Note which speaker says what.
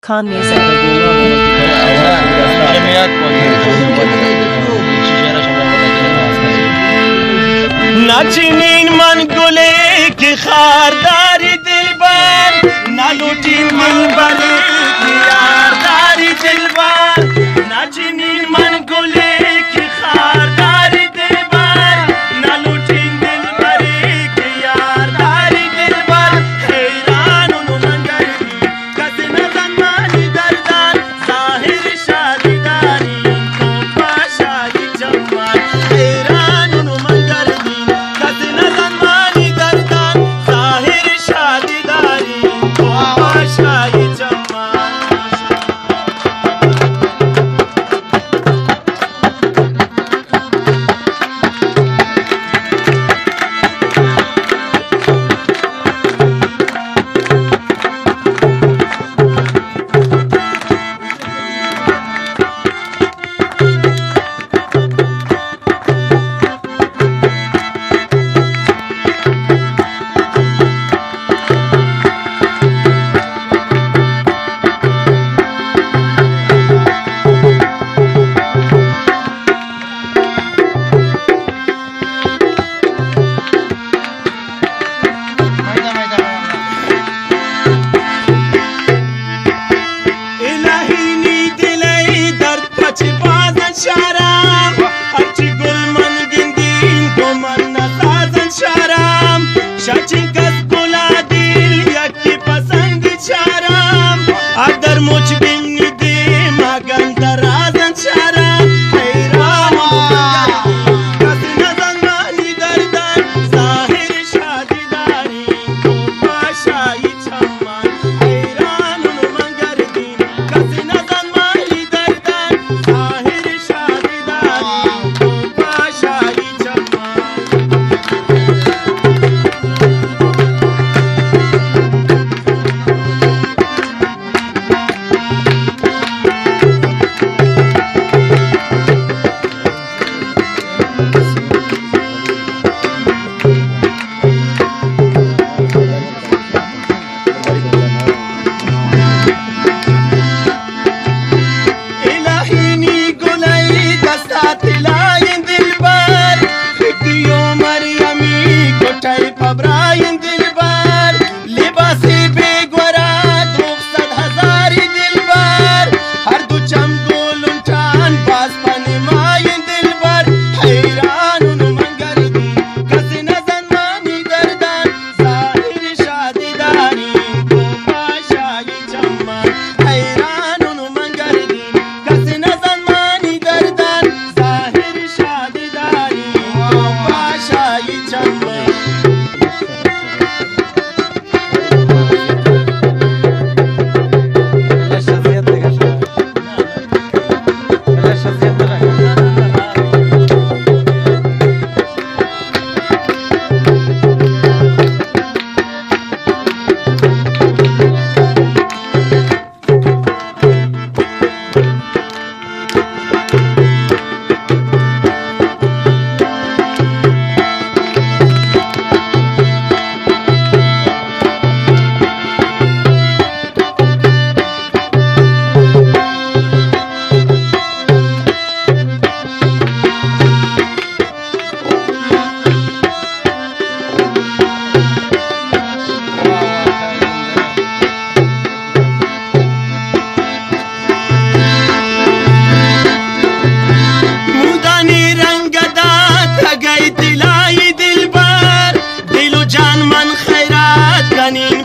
Speaker 1: Khan Music.
Speaker 2: نچینین من گله که خارداری دلبر، نلوٹین من بله که یارداری دلبر. نچینین من گله که خارداری دلبر، نلوٹین دلبری که یارداری دلبر. حیرانونو من گردی کسی نزن مانی دردان، ظاهر شادی داری تو پاشایی جمال. حیرانونو من گردی کسی نزن مانی دردان، ظاهر شادی داری تو پاشایی جمال. شاچین کس گلا دل یکی پسند چارم، اگر موچ بینی دی مگن درازن چارم. حیران کسی نزن مانی دردن، ظاهر شادی داری تو پاشایی چمان. حیرانونو من گردین کسی نزن مانی دردن، ظاهر شادی داری تو پاشایی چمان. ابراهیم دلبر لباسی بگورد 900 هزاری دلبر، هر دو چم گلون چند باز پنماین دلبر. حیرانونو من گردی کسی نزن مانی دردن، ظاهر شادی داری تو پاشایی چمان. حیرانونو من گردی کسی نزن مانی دردن، ظاهر شادی داری تو پاشایی چمان. دلای دلبر دل و جان من خیرات کنی،